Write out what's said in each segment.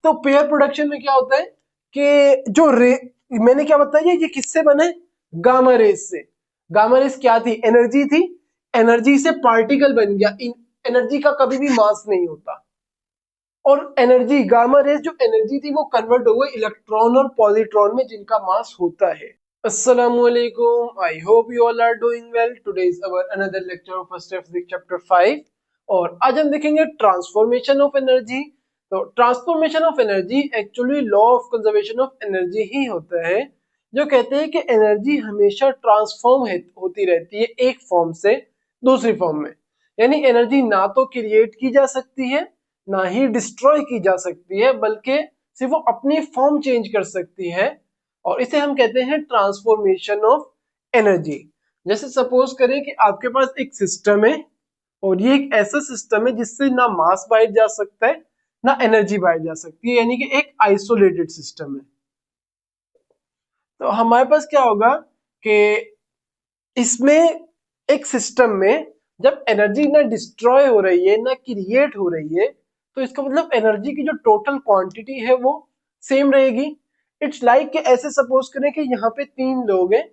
तो pair production में क्या होता है कि जो रे, मैंने क्या बताया, ये किससे बने, गामा रेस से। गामा रेस क्या थी, एनर्जी थी, एनर्जी से पार्टिकल बन गया। एनर्जी का कभी भी मास नहीं होता, और एनर्जी गामा रेस जो एनर्जी थी वो कन्वर्ट हो गई इलेक्ट्रॉन और पॉजिट्रॉन में जिनका मास होता है। अस्सलामुअलैकुम, I hope you all are doing well. Today is our another lecture of first physics chapter 5 और आज हम देखेंगे ट्रांसफॉर्मेशन ऑफ एनर्जी। तो transformation of energy actually law of conservation of energy ही होता है, जो कहते हैं कि एनर्जी हमेशा ट्रांसफॉर्म होती रहती है एक फॉर्म से दूसरी फॉर्म में। यानी एनर्जी ना तो क्रिएट की जा सकती है ना ही डिस्ट्रॉय की जा सकती है, बल्कि सिर्फ वो अपनी फॉर्म चेंज कर सकती है, और इसे हम कहते हैं ट्रांसफॉर्मेशन ऑफ एनर्जी। जैसे सपोज करें कि आपके पास एक सिस्टम है और ये एक ऐसा सिस्टम है जिससे ना मास बाहर जा सकता है ना एनर्जी बाहर जा सकती है, यानी कि एक आइसोलेटेड सिस्टम है। तो हमारे पास क्या होगा कि इसमें एक सिस्टम में जब एनर्जी ना डिस्ट्रॉय हो रही है ना क्रिएट हो रही है, तो इसका मतलब एनर्जी की जो टोटल क्वांटिटी है वो सेम रहेगी। इट्स लाइक कि ऐसे सपोज करें कि यहाँ पे 3 लोग हैं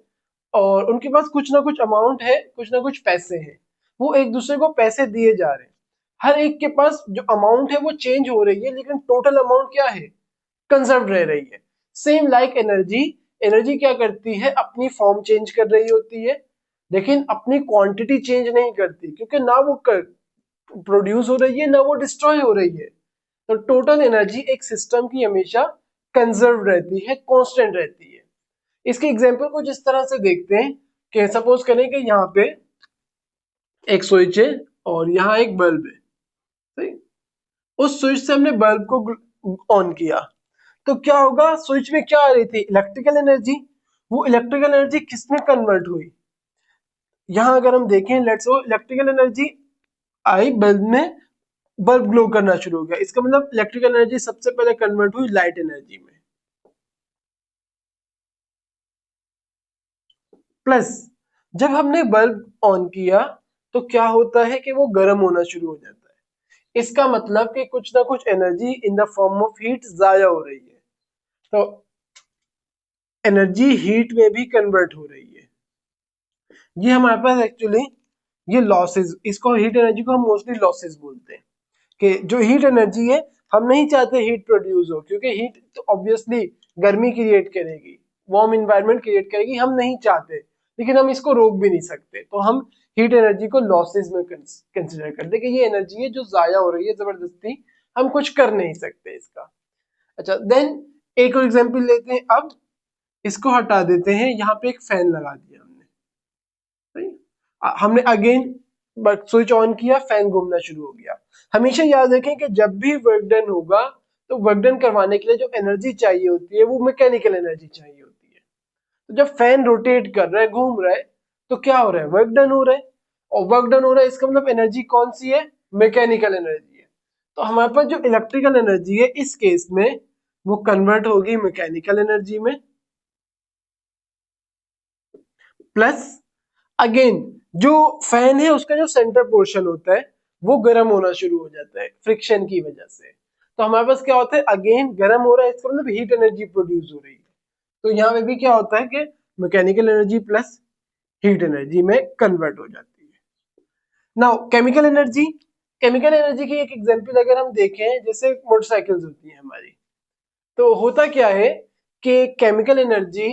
और उनके पास कुछ ना कुछ अमाउंट है, कुछ ना कुछ पैसे हैं, वो एक दूसरे को पैसे दिए जा रहे हैं। हर एक के पास जो अमाउंट है वो चेंज हो रही है, लेकिन टोटल अमाउंट क्या है, कंजर्व रह रही है। सेम लाइक एनर्जी, एनर्जी क्या करती है, अपनी फॉर्म चेंज कर रही होती है, लेकिन अपनी क्वांटिटी चेंज नहीं करती, क्योंकि ना वो प्रोड्यूस हो रही है ना वो डिस्ट्रॉय हो रही है। तो टोटल एनर्जी एक सिस्टम की हमेशा कंजर्व रहती है, कांस्टेंट रहती है। इसके एग्जांपल को जिस तरह से देखते हैं कि सपोज करें कि यहाँ पे एक स्विच है और यहाँ एक बल्ब है, सही। उस स्विच से हमने बल्ब को ऑन किया, तो क्या होगा, स्विच में क्या आ रही थी, इलेक्ट्रिकल एनर्जी। वो इलेक्ट्रिकल एनर्जी किसमें कन्वर्ट हुई, यहाँ अगर हम देखें, let's so electrical energy I bulb में, बल्ब ग्लो करना शुरू हो गया। इसका मतलब इलेक्ट्रिकल एनर्जी सबसे पहले कन्वर्ट हुई लाइट एनर्जी में। प्लस जब हमने बल्ब ऑन किया तो क्या होता है कि वो गर्म होना शुरू हो जाता है। इसका मतलब कि कुछ ना कुछ energy in the form of heat जाया हो रही है। तो एनर्जी हीट में भी कन्वर्ट हो रही है। ये हमारे पास एक्चुअली ये लॉसेस, इसको हीट एनर्जी को हम मोस्टली लॉसेस बोलते हैं, कि जो हीट एनर्जी है हम नहीं चाहते हीट प्रोड्यूस हो, क्योंकि हीट तो ऑब्वियसली गर्मी क्रिएट करेगी, वार्म इन्वायरमेंट क्रिएट करेगी, हम नहीं चाहते, लेकिन हम इसको रोक भी नहीं सकते। तो हम हीट एनर्जी को लॉसेस में कंसिडर करते कि ये एनर्जी है जो जाया हो रही है जबरदस्ती, हम कुछ कर नहीं सकते इसका। अच्छा, देन एक और एग्जांपल लेते हैं। अब इसको हटा देते हैं, यहाँ पे एक फैन लगा दिया हमने, सही। हमने अगेन स्विच ऑन किया, फैन घूमना शुरू हो गया। हमेशा याद रखें कि जब भी वर्क डन होगा तो वर्क डन करवाने के लिए जो एनर्जी चाहिए होती है वो मैकेनिकल एनर्जी चाहिए होती है। तो जब फैन रोटेट कर रहा है, घूम रहा है, तो क्या हो रहा है, वर्क डन हो रहा है, और वर्क डन हो रहा है इसका मतलब एनर्जी कौन सी है, मैकेनिकल एनर्जी है। तो हमारे पास जो इलेक्ट्रिकल एनर्जी है इस केस में वो कन्वर्ट होगी मैकेनिकल एनर्जी में। प्लस अगेन जो फैन है उसका जो सेंटर पोर्शन होता है वो गर्म होना शुरू हो जाता है फ्रिक्शन की वजह से। तो हमारे पास क्या होता है, अगेन गर्म हो रहा है, इसका मतलब हीट एनर्जी प्रोड्यूस हो रही है। तो यहाँ पे भी क्या होता है कि mechanical energy plus heat energy में कन्वर्ट हो जाती है। Now chemical energy, chemical energy की एक एग्जांपल अगर हम देखें, जैसे मोटरसाइकिल्स होती है हमारी, तो होता क्या है कि केमिकल एनर्जी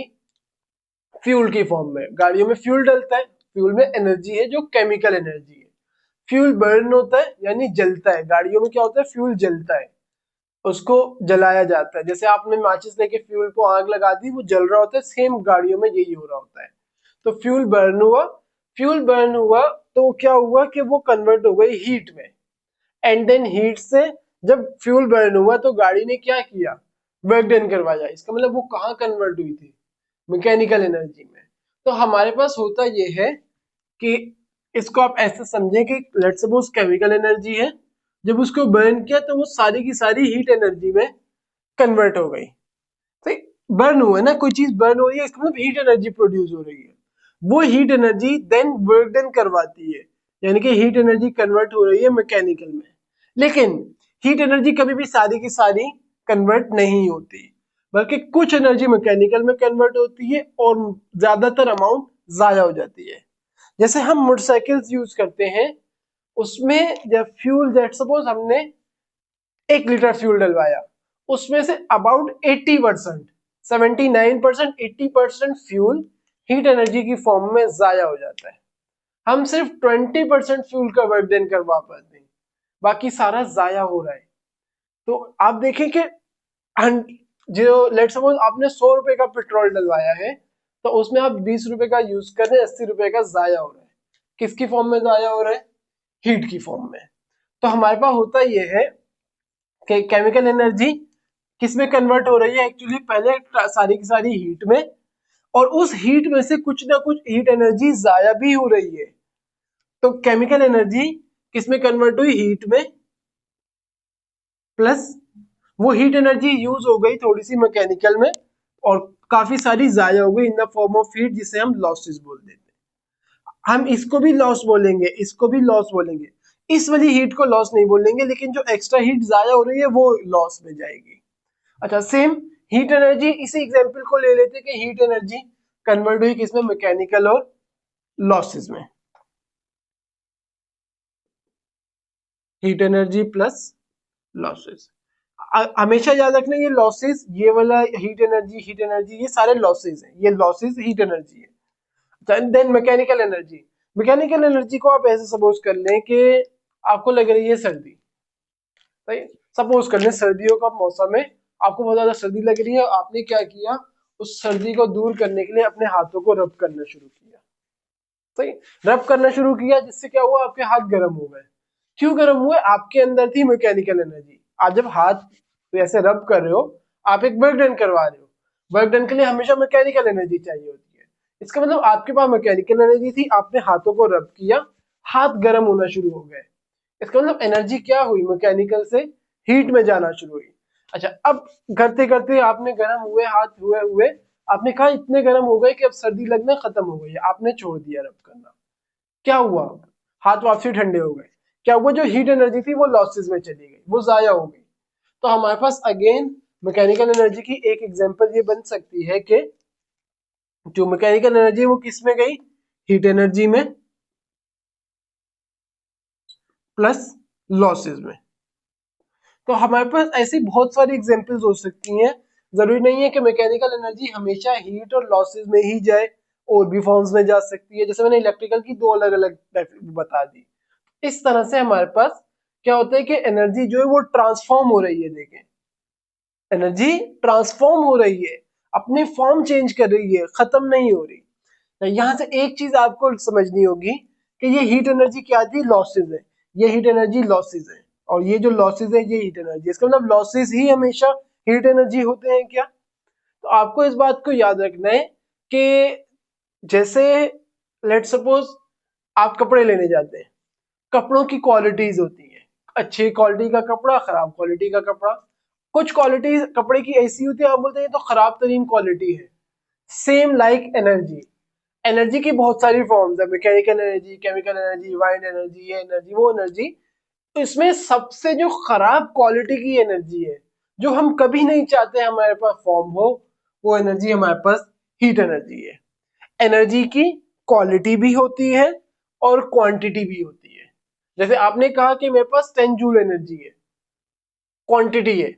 फ्यूल की फॉर्म में, गाड़ियों में फ्यूल डलता है, फ्यूल में एनर्जी है जो केमिकल एनर्जी है। फ्यूल बर्न होता है यानी जलता है, गाड़ियों में क्या होता है, फ्यूल जलता है, उसको जलाया जाता है। जैसे आपने माचिस लेके फ्यूल को आग लगा दी, वो जल रहा होता है, सेम गाड़ियों में यही हो रहा होता है। तो फ्यूल बर्न हुआ, फ्यूल बर्न हुआ तो क्या हुआ कि वो कन्वर्ट हो गई हीट में, एंड देन हीट से जब फ्यूल बर्न हुआ तो गाड़ी ने क्या किया, वर्क डन करवाया। इसका मतलब वो कहाँ कन्वर्ट हुई थी, मैकेनिकल एनर्जी में। तो हमारे पास होता ये है कि इसको आप ऐसे समझें कि लेट्स सपोज केमिकल एनर्जी है, जब उसको बर्न किया तो वो सारी की सारी हीट एनर्जी में कन्वर्ट हो गई। तो बर्न हुआ ना, कोई चीज बर्न हो रही है, इसका मतलब हीट एनर्जी प्रोड्यूस हो रही है। वो heat energy then work done करवाती है, यानी कि हीट एनर्जी कन्वर्ट हो रही है मैकेनिकल में। लेकिन हीट एनर्जी कभी भी सारी की सारी कन्वर्ट नहीं होती, बल्कि कुछ एनर्जी मैकेनिकल में कन्वर्ट होती है और ज्यादातर अमाउंट जाया हो जाती है। जैसे हम मोटरसाइकिल्स यूज करते हैं, उसमें जब फ्यूल, जेट सपोज हमने 1 लीटर फ्यूल डलवाया, उसमें say about 80%, 79%, 80% fuel heat energy की फॉर्म में जाया हो जाता है। हम सिर्फ 20% फ्यूल का वर्क देन करवा पाते हैं, बाकी सारा जाया हो रहा है। तो आप देखें कि जो लेट सपोज आपने 100 रुपए का पेट्रोल डलवाया है, तो उसमें आप 20 रुपए का यूज कर रहे हैं, 80 रुपए का जाया हो रहा है। किसकी फॉर्म में जाया हो रहा है? हीट की फॉर्म में। तो हमारे पास होता यह है कि केमिकल एनर्जी किस में कन्वर्ट हो रही है? एक्चुअली पहले सारी की सारी हीट में, और उस हीट में से कुछ ना कुछ हीट एनर्जी जाया भी हो रही है। तो केमिकल एनर्जी किस में कन्वर्ट हुई? हीट में, प्लस वो हीट एनर्जी यूज हो गई थोड़ी सी मैकेनिकल में, और काफी सारी जाया हो गई in the form of heat, जिसे हम लॉसेस बोल देते हैं। हम इसको भी लॉस बोलेंगे, इसको भी लॉस बोलेंगे। इस वाली हीट को लॉस नहीं बोलेंगे, लेकिन जो एक्स्ट्रा हीट जाया हो रही है वो लॉस में जाएगी। अच्छा, सेम हीट एनर्जी, इसी एग्जांपल को ले लेते हैं कि हीट एनर्जी कन्वर्ट हुई किसमें? मैकेनिकल और लॉसेस में। हीट एनर्जी प्लस लॉसेस, हमेशा याद रखना ये लॉसेस, ये वाला हीट एनर्जी ये सारे लॉसेस हैं, ये लॉसेस हीट एनर्जी है। Then mechanical energy, mechanical energy को आप ऐसे सपोज कर लें कि आपको लग रही है सर्दी, सही, सपोज कर लें सर्दियों का मौसम है, आपको बहुत ज्यादा सर्दी लग रही है, आपने क्या किया? उस सर्दी को दूर करने के लिए अपने हाथों को रब करना शुरू किया, सही, रब करना शुरू किया, जिससे क्या हुआ? आपके हाथ गर्म हो गए। क्यों गर्म हुए? आपके अंदर थी मैकेनिकल एनर्जी। आप जब हाथ ऐसे रब कर रहे हो, आप एक वर्क डन करवा रहे हो, वर्क डन के लिए हमेशा मैकेनिकल एनर्जी चाहिए होती है। इसका मतलब आपके पास मैकेनिकल एनर्जी थी, आपने हाथों को रब किया, हाथ गर्म होना शुरू हो गए। इसका मतलब एनर्जी क्या हुई? मैकेनिकल से हीट में जाना शुरू हुई। अच्छा, अब करते करते आपने गर्म हुए, हाथ हुए हुए आपने कहा इतने गर्म हो गए कि अब सर्दी लगना खत्म हो गई है, आपने छोड़ दिया रब करना। क्या हुआ? हाथ वापसी ठंडे हो गए। क्या हुआ? जो हीट एनर्जी थी वो लॉसेस में चली गई, वो जाया हो गई। तो हमारे पास अगेन मैकेनिकल एनर्जी की एक एग्जांपल ये बन सकती है कि जो मैकेनिकल एनर्जी वो किस में गई? हीट एनर्जी में प्लस लॉसेस में। तो हमारे पास ऐसी बहुत सारी एग्जांपल्स हो सकती हैं। जरूरी नहीं है कि मैकेनिकल एनर्जी हमेशा हीट और लॉसेस में ही जाए, और भी फॉर्म्स में जा सकती है। जैसे मैंने इलेक्ट्रिकल की दो अलग अलग बता दी। इस तरह से हमारे पास क्या होता है कि एनर्जी जो है वो ट्रांसफॉर्म हो रही है। देखें, एनर्जी ट्रांसफॉर्म हो रही है, अपनी फॉर्म चेंज कर रही है, खत्म नहीं हो रही। तो यहाँ से एक चीज आपको समझनी होगी कि ये हीट एनर्जी क्या थी? लॉसेज है। ये हीट एनर्जी लॉसेज है, और ये जो लॉसेज है ये हीट एनर्जी। इसका मतलब लॉसेज ही हमेशा हीट एनर्जी होते हैं क्या? तो आपको इस बात को याद रखना है कि जैसे लेट सपोज आप कपड़े लेने जाते हैं, कपड़ों की क्वालिटीज होती है, अच्छी क्वालिटी का कपड़ा, खराब क्वालिटी का कपड़ा। कुछ क्वालिटी कपड़े की ऐसी होती है, आप बोलते हैं तो खराब तरीन क्वालिटी है। सेम लाइक एनर्जी, एनर्जी की बहुत सारी फॉर्म्स है, mechanical energy, chemical energy, wind energy, ये एनर्जी, वो एनर्जी। तो इसमें सबसे जो खराब क्वालिटी की एनर्जी है, जो हम कभी नहीं चाहते हमारे पास फॉर्म हो, वो एनर्जी हमारे पास हीट एनर्जी है। एनर्जी की क्वालिटी भी होती है और क्वांटिटी भी होती है। जैसे आपने कहा कि मेरे पास 10 जूल एनर्जी है, क्वांटिटी है।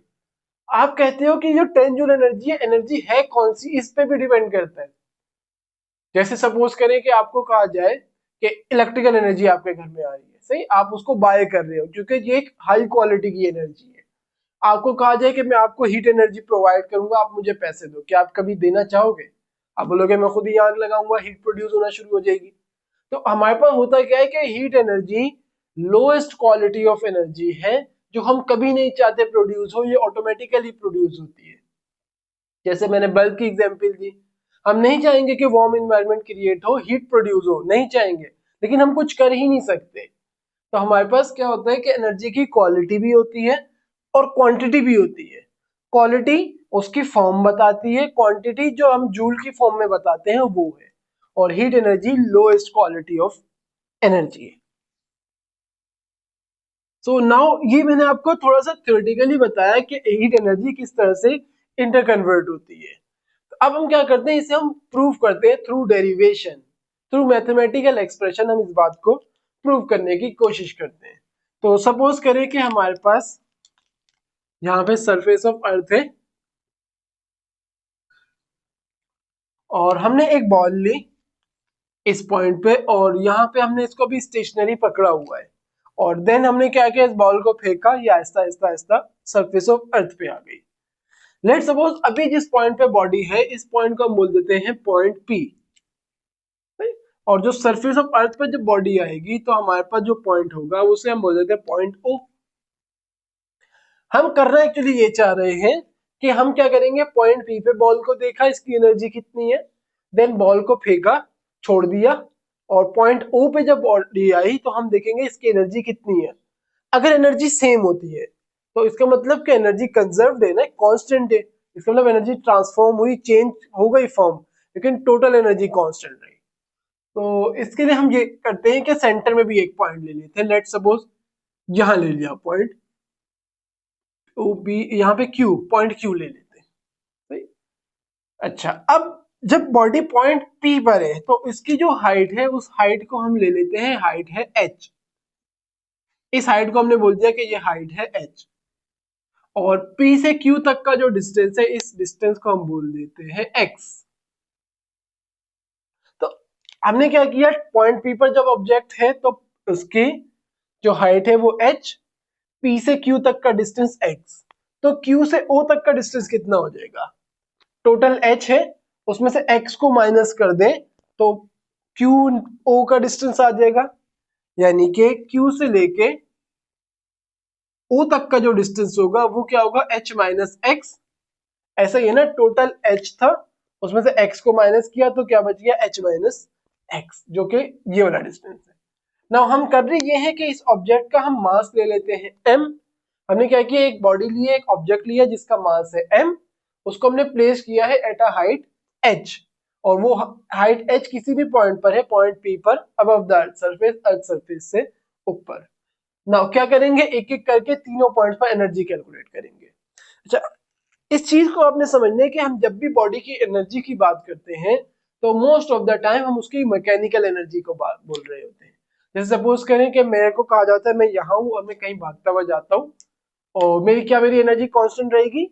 आप कहते हो कि जो 10 जूल एनर्जी है कौन सी, इस पे भी डिपेंड करता है। जैसे सपोज करें कि आपको कहा जाए कि इलेक्ट्रिकल एनर्जी आपके घर में आ रही है, सही, आप उसको बाय कर रहे हो क्योंकि ये एक हाई क्वालिटी की एनर्जी है। आपको कहा जाए कि मैं आपको हीट एनर्जी प्रोवाइड करूंगा, आप मुझे पैसे दो, क्या आप कभी देना चाहोगे? आप बोलोगे मैं खुद ही आग लगाऊंगा, हीट प्रोड्यूस होना शुरू हो जाएगी। तो हमारे पास होता क्या है कि heat energy lowest quality of energy है, जो हम कभी नहीं चाहते प्रोड्यूस हो, ये ऑटोमेटिकली प्रोड्यूस होती है। जैसे मैंने बल्ब की एग्जांपल दी, हम नहीं चाहेंगे कि वार्म एनवायरनमेंट क्रिएट हो, हीट प्रोड्यूस हो, नहीं चाहेंगे, लेकिन हम कुछ कर ही नहीं सकते। तो हमारे पास क्या होता है कि एनर्जी की क्वालिटी भी होती है और क्वांटिटी भी होती है। क्वालिटी उसकी फॉर्म बताती है, क्वांटिटी जो हम जूल की फॉर्म में बताते हैं वो है, और heat energy lowest quality of energy है। सो नाउ ये मैंने आपको थोड़ा सा थ्योरेटिकली बताया कि हीट एनर्जी किस तरह से इंटरकन्वर्ट होती है। तो अब हम क्या करते हैं, इसे हम प्रूव करते हैं through derivation, through mathematical expression हम इस बात को प्रूव करने की कोशिश करते हैं। तो सपोज करें कि हमारे पास यहाँ पे सरफेस ऑफ अर्थ है और हमने एक बॉल ली इस पॉइंट पे और यहाँ पे हमने इसको भी स्टेशनरी पकड़ा हुआ है और देन हमने क्या किया, इस बॉल को फेंका, ये Aahista Aahista Aahista surface of earth पे आ गई। लेट सपोज अभी जिस पॉइंट पे बॉडी है इस पॉइंट को हम बोल देते हैं पॉइंट पी, और जो सरफेस ऑफ अर्थ पे जब बॉडी आएगी तो हमारे पास जो पॉइंट होगा उसे हम बोल देते हैं पॉइंट ओ। हम करना एक्चुअली ये चाह रहे हैं कि हम क्या करेंगे, पॉइंट पी पे बॉल को देखा इसकी एनर्जी कितनी है, देन बॉल को फेंका, छोड़ दिया, और पॉइंट ओ पे जब बॉडी आई तो हम देखेंगे इसकी एनर्जी कितनी है। अगर एनर्जी सेम होती है तो इसका मतलब कि एनर्जी कंजर्व्ड है ना, कांस्टेंट है, इसका मतलब एनर्जी ट्रांसफॉर्म हुई, चेंज हो गई फॉर्म, लेकिन टोटल एनर्जी कांस्टेंट रही। तो इसके लिए हम ये करते हैं कि सेंटर में भी एक पॉइंट ले लेते हैं। लेट सपोज यहां ले लिया पॉइंट ओ बी, यहाँ पे क्यू, पॉइंट क्यू ले लेते हैं। अच्छा, अब जब बॉडी पॉइंट पी पर है तो इसकी जो हाइट है उस हाइट को हम ले लेते हैं, हाइट है एच। इस हाइट को हमने बोल दिया कि ये हाइट है एच, और पी से क्यू तक का जो डिस्टेंस है इस डिस्टेंस को हम बोल देते हैं एक्स। तो हमने क्या किया, पॉइंट पी पर जब ऑब्जेक्ट है तो उसकी जो हाइट है वो एच, पी से क्यू तक का डिस्टेंस एक्स, तो क्यू से ओ तक का डिस्टेंस कितना हो जाएगा, टोटल एच है उसमें से एक्स को माइनस कर दें तो क्यू ओ का डिस्टेंस आ जाएगा, यानी कि क्यू से लेके ओ तक का जो डिस्टेंस होगा वो क्या होगा, एच माइनस एक्स। ऐसा ही है ना, टोटल एच था उसमें से एक्स को माइनस किया तो क्या बच गया, एच माइनस एक्स, जो कि ये वाला डिस्टेंस है। नाउ हम कर रहे ये है कि इस ऑब्जेक्ट का हम मास ले लेते हैं m। हमने क्या किया, एक बॉडी ली है, एक ऑब्जेक्ट लिया जिसका मास है m, उसको हमने प्लेस किया है एट अ हाइट h, और वो हाइट h किसी भी पॉइंट पर है, पॉइंट p पर अबव द अर्थ सरफेस से ऊपर। नाउ क्या करेंगे, एक एक करके तीनों पॉइंट पर एनर्जी कैलकुलेट करेंगे। अच्छा, इस चीज को आपने समझना है कि हम जब भी बॉडी की एनर्जी की बात करते हैं तो मोस्ट ऑफ द टाइम हम उसकी मैकेनिकल एनर्जी को बात बोल रहे होते हैं। जैसे सपोज करें कि मेरे को कहा जाता है मैं यहाँ हूँ और मैं कहीं भागता हुआ जाता हूँ और मेरी एनर्जी कांस्टेंट रहेगी,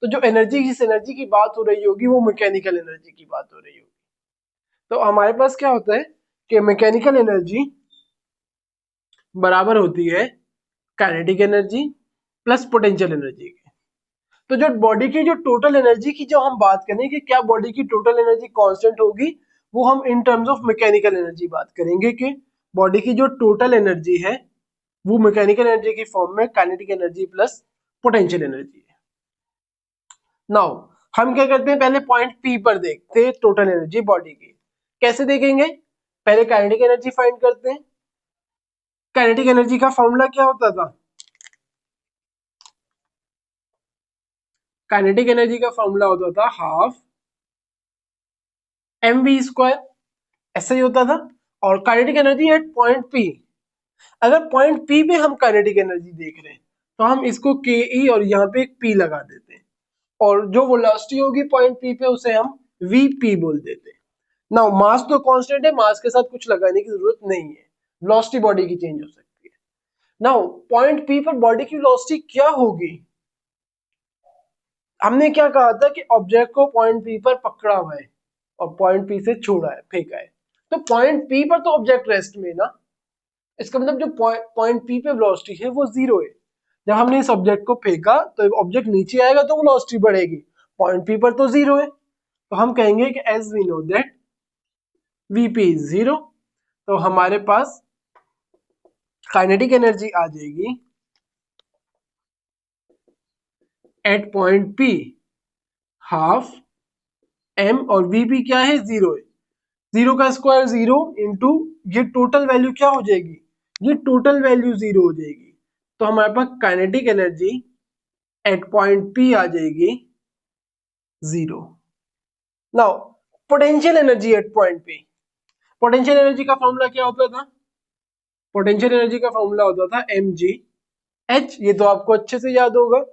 तो जो एनर्जी, जिस एनर्जी की बात हो रही होगी वो मैकेनिकल एनर्जी की बात हो रही होगी। तो हमारे पास क्या होता है कि मैकेनिकल एनर्जी बराबर होती है kinetic energy plus potential energy के। तो जो बॉडी की जो टोटल एनर्जी की जो हम बात करें कि क्या बॉडी की टोटल एनर्जी कांस्टेंट होगी, वो हम इन टर्म्स ऑफ मैकेनिकल एनर्जी बात करेंगे कि बॉडी की जो टोटल एनर्जी है वो मैकेनिकल एनर्जी की फॉर्म में kinetic energy plus potential energy है। नाउ हम क्या करते हैं, पहले पॉइंट पी पर देखते हैं टोटल एनर्जी बॉडी की। कैसे देखेंगे, पहले काइनेटिक एनर्जी फाइंड करते हैं। काइनेटिक एनर्जी का फॉर्मूला क्या होता था, काइनेटिक एनर्जी का फॉर्मूला होता था हाफ mv², ऐसा ही होता था। और kinetic energy at point P, अगर पॉइंट पी पे हम काइनेटिक एनर्जी देख रहे हैं तो हम इसको के ई और यहाँ पे एक पी लगा देते हैं, और जो वेलोसिटी होगी पॉइंट पी पे उसे हम वी पी बोल देते हैं। नाउ मास तो कांस्टेंट है, मास के साथ कुछ लगाने की जरूरत नहीं है, वेलोसिटी बॉडी की चेंज हो सकती है। नाउ पॉइंट पी पर बॉडी की वेलोसिटी क्या होगी, हमने क्या कहा था कि ऑब्जेक्ट को पॉइंट पी पर पकड़ा हुआ है और पॉइंट पी से छोड़ा है, फेंका है, तो पॉइंट पी पर तो ऑब्जेक्ट रेस्ट में ना, इसका मतलब जो पॉइंट पी पे वेलोसिटी है वो जीरो है। जब हमने इस ऑब्जेक्ट को फेंका तो ऑब्जेक्ट नीचे आएगा तो वेलोसिटी बढ़ेगी, पॉइंट पी पर तो जीरो है, तो हम कहेंगे कि as we know that VP is zero, तो हमारे पास काइनेटिक एनर्जी आ जाएगी at point P half M, और वीपी क्या है, जीरो है, जीरो का स्क्वायर जीरो इंटू ये टोटल वैल्यू क्या हो जाएगी, ये टोटल वैल्यू जीरो हो जाएगी, तो हमारे पास kinetic energy at point P आ जाएगी zero. Now potential energy at point P, potential energy का फॉर्मूला क्या होता था, पोटेंशियल एनर्जी का फॉर्मूला होता था mg h, ये तो आपको अच्छे से याद होगा।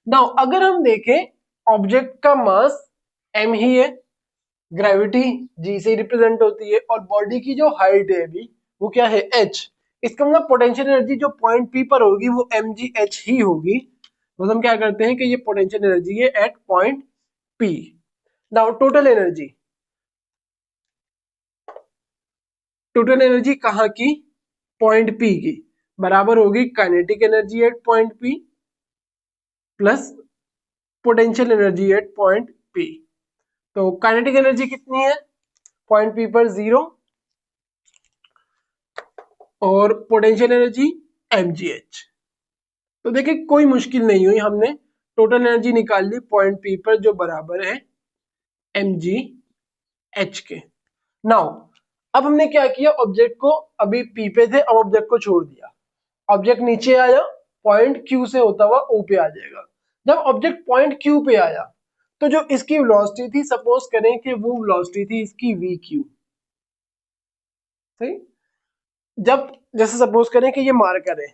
नाउ अगर हम देखें ऑब्जेक्ट का मास m ही है, ग्रेविटी g से रिप्रेजेंट होती है, और बॉडी की जो हाइट है अभी वो क्या है h। इसका मतलब पोटेंशियल एनर्जी जो पॉइंट P पर होगी वो mgh ही होगी। तो हम क्या करते हैं कि ये पोटेंशियल एनर्जी है at point P। Now total energy कहाँ की, पॉइंट P की, बराबर होगी kinetic energy at point P plus potential energy at point P। तो काइनेटिक एनर्जी कितनी है पॉइंट P पर 0, और पोटेंशियल एनर्जी mgh। तो देखिए कोई मुश्किल नहीं हुई, हमने टोटल एनर्जी निकाल ली पॉइंट P पर जो बराबर है mgh के। नाउ अब हमने क्या किया, ऑब्जेक्ट को अभी P पे थे, अब ऑब्जेक्ट को छोड़ दिया, ऑब्जेक्ट नीचे आया, पॉइंट Q से होता हुआ O पे आ जाएगा। जब ऑब्जेक्ट पॉइंट Q पे आया तो जो इसकी वेलोसिटी थी, सपोज करें कि वो वेलोसिटी थी इसकी VQ, सही। जब जैसे सपोज करें कि ये मार्कर है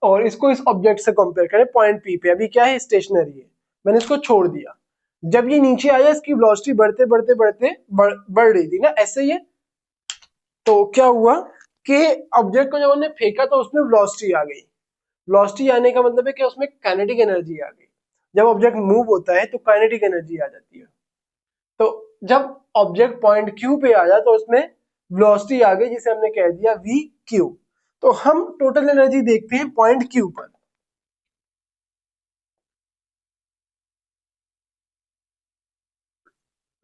और इसको इस ऑब्जेक्ट से कंपेयर करें पॉइंट P पे, अभी क्या है स्टेशनरी है, मैंने इसको छोड़ दिया, जब ये नीचे आया इसकी वेलोसिटी बढ़ते बढ़ते बढ़ते बढ़ रही थी ना, ऐसे ही है। तो क्या हुआ कि ऑब्जेक्ट को जब हमने फेंका तो उसमें वेलोसिटी आ गई, वेलोसिटी आने का मतलब है कि उसमें काइनेटिक एनर्जी आ गई। जब ऑब्जेक्ट मूव होता है तो काइनेटिक एनर्जी आ जाती है। तो जब ऑब्जेक्ट पॉइंट Q पे आया तो उसमें वेलोसिटी आ गई, जिसे हमने कह दिया VQ। तो हम टोटल एनर्जी देखते हैं पॉइंट Q पर।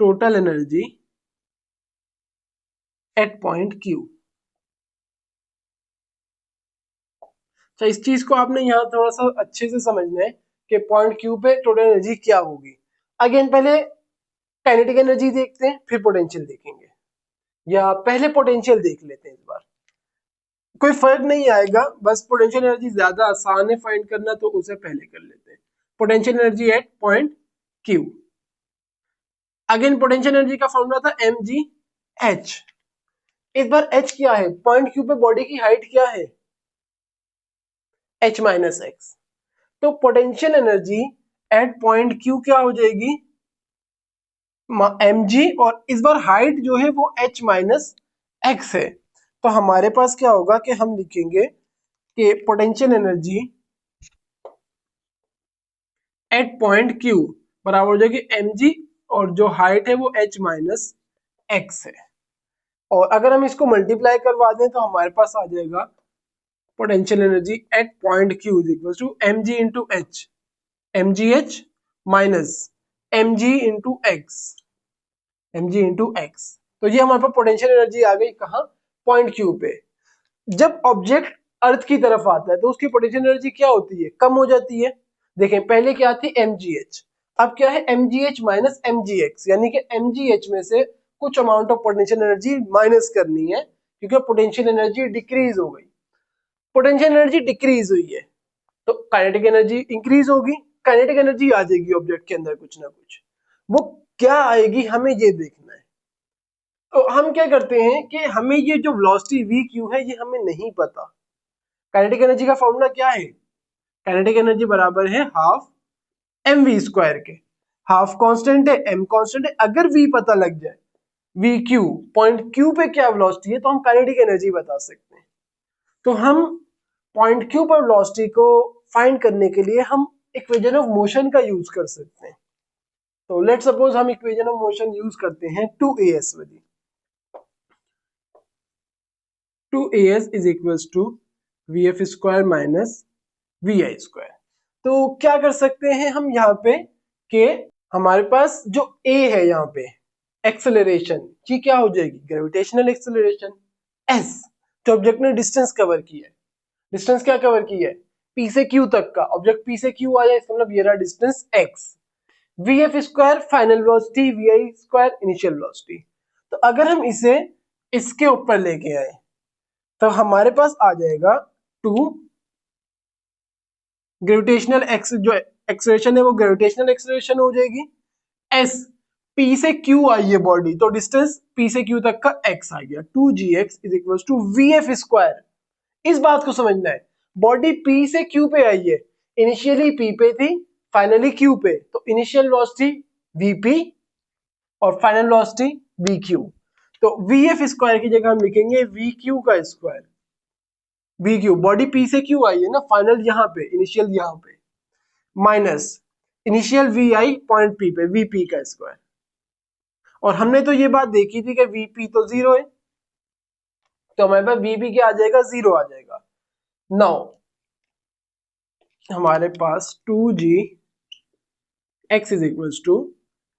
Total energy at point Q। तो इस चीज को आपने यहाँ थोड़ा सा अच्छे से समझना है कि पॉइंट Q पे टोटल एनर्जी क्या होगी। अगेन पहले काइनेटिक एनर्जी देखते हैं, फिर पोटेंशियल देखेंगे, या पहले पोटेंशियल देख लेते हैं इस बार। कोई फर्क नहीं आएगा, बस पोटेंशियल एनर्जी ज्यादा आसान है फाइंड करना, तो उसे पहले कर लेते हैं। Potential energy at point Q। Again potential energy का फॉर्मूला था mgh। इस बार h क्या है, पॉइंट Q पे बॉडी की हाइट क्या है h माइनस एक्स। तो potential energy at point Q क्या हो जाएगी mg, और इस बार हाइट जो है वो h माइनस एक्स है। तो हमारे पास क्या होगा कि हम लिखेंगे कि potential energy at point Q बराबर हो जाएगी mg, और जो हाइट है वो h माइनस एक्स है। और अगर हम इसको मल्टीप्लाई करवा दें तो हमारे पास आ जाएगा potential energy at point Q is equal to mg into H, mgh minus mg into X, mg into X. तो ये हमारे पास पोटेंशियल एनर्जी आ गई कहाँ, पॉइंट Q पे। जब ऑब्जेक्ट अर्थ की तरफ आता है तो उसकी पोटेंशियल एनर्जी क्या होती है, कम हो जाती है। देखें पहले क्या थी mgh, अब क्या है mgh माइनस mgx, यानी कि mgh में से कुछ amount of potential energy minus करनी है, क्योंकि पोटेंशियल एनर्जी डिक्रीज हो गई। पोटेंशियल एनर्जी डिक्रीज हुई है तो काइनेटिक एनर्जी इंक्रीज होगी, काइनेटिक एनर्जी आ जाएगी ऑब्जेक्ट के अंदर कुछ ना कुछ, वो क्या आएगी हमें ये देखना है। तो हम क्या करते हैं कि हमें ये जो वेलोसिटी VQ है ये हमें नहीं पता। काइनेटिक एनर्जी का फॉर्मूला क्या है, काइनेटिक एनर्जी बराबर है हाफ mv स्क्वायर के। हाफ कांस्टेंट है, m कांस्टेंट है, अगर v पता लग जाए VQ पॉइंट Q पे क्या वेलोसिटी है तो हम काइनेटिक एनर्जी बता सकते हैं। तो हम पॉइंट Q पर वेलोसिटी को फाइंड करने के लिए हम इक्वेशन ऑफ मोशन का यूज कर सकते हैं। तो लेट सपोज हम इक्वेशन ऑफ मोशन यूज करते हैं 2as वाली। 2as is equals to vf square minus vi square. तो क्या कर सकते हैं हम यहाँ पे कि हमारे पास जो a है यहाँ पे एक्सेलरेशन, ये क्या हो जाएगी ग्रेविटेशनल एक्सेलरेशन। s जो ऑब्जेक्ट ने डिस्टेंस कवर किया है, डिस्टेंस क्या कवर की है P से Q तक का, ऑब्जेक्ट P से Q आया, इसका मतलब ये रहा distance x। vf square final velocity, vi square initial velocity. तो अगर हम इसे इसके ऊपर लेके आए तो हमारे पास आ जाएगा 2 ग्रेविटेशनल एक्स, जो एक्सेलरेशन है वो ग्रेविटेशनल एक्सेलरेशन हो जाएगी, s P से Q आई है बॉडी, तो डिस्टेंस P से Q तक का x आ गया, 2gx is equal to vf square. इस बात को समझना है, बॉडी पी से क्यू पे आई है, इनिशियली पी पे थी, फाइनली क्यू पे, तो इनिशियल वेलोसिटी वीपी और फाइनल वेलोसिटी वी क्यू। तो वी एफ स्क्वायर की जगह हम लिखेंगे वी क्यू का square. V Q body P से क्यू आई है ना, फाइनल यहाँ पे, इनिशियल यहाँ पे, minus initial V I point P पे, वी पी का स्क्वायर। और हमने तो ये बात देखी थी कि वी पी तो जीरो है, तो हमारे पास वी पी क्या आ जाएगा, जीरो आ जाएगा। नाउ हमारे पास 2g x is equal to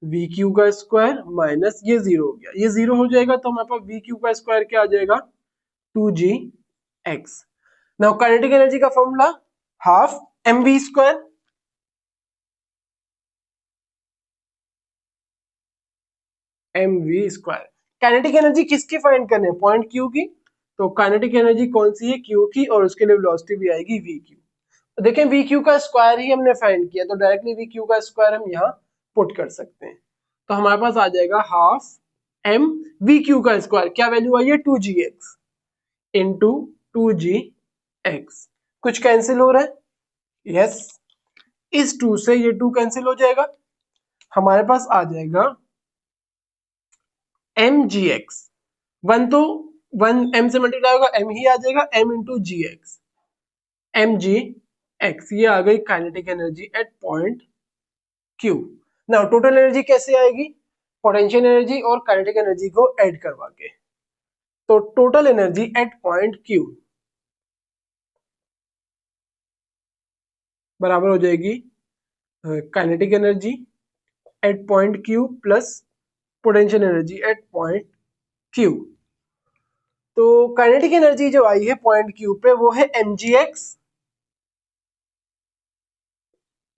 V Q का स्क्वायर माइनस ये जीरो हो गया, ये जीरो हो जाएगा तो हमारे पास वी क्यू का स्क्वायर क्या आ जाएगा, 2g x। Now kinetic energy का formula half M V square, M V square. Kinetic energy किसकी फाइंड करने हैं, पॉइंट क्यू की, तो काइनेटिक एनर्जी कौन सी है, क्यू की, और उसके लिए वेलोसिटी भी आएगी वी क्यू। तो देखें वी क्यू का स्क्वायर ही हमने फाइंड किया, तो डायरेक्टली वी क्यू का स्क्वायर हम यहाँ पुट कर सकते हैं। तो हमारे पास आ जाएगा हाफ एम वी क्यू का स्क्वायर, क्या वैल्यू आई है, 2g x into 2g x। कुछ कैंसिल हो रहा है, यस, इस 2 से ये 2 कैंसिल हो जाएगा, हमारे पास आ जाएगा एम जी एक्स। 1 तो 1 m से मल्टीप्लाई होगा, m ही आ जाएगा, m इंटू जी एक्स, एम जी एक्स। ये आ गई kinetic energy at point Q. Now total energy कैसे आएगी, पोटेंशियल एनर्जी और काइनेटिक एनर्जी को ऐड करवा के। तो total energy at point Q बराबर हो जाएगी kinetic energy at point Q plus potential energy at point Q. तो काइनेटिक एनर्जी जो आई है पॉइंट क्यू पे वो है mgx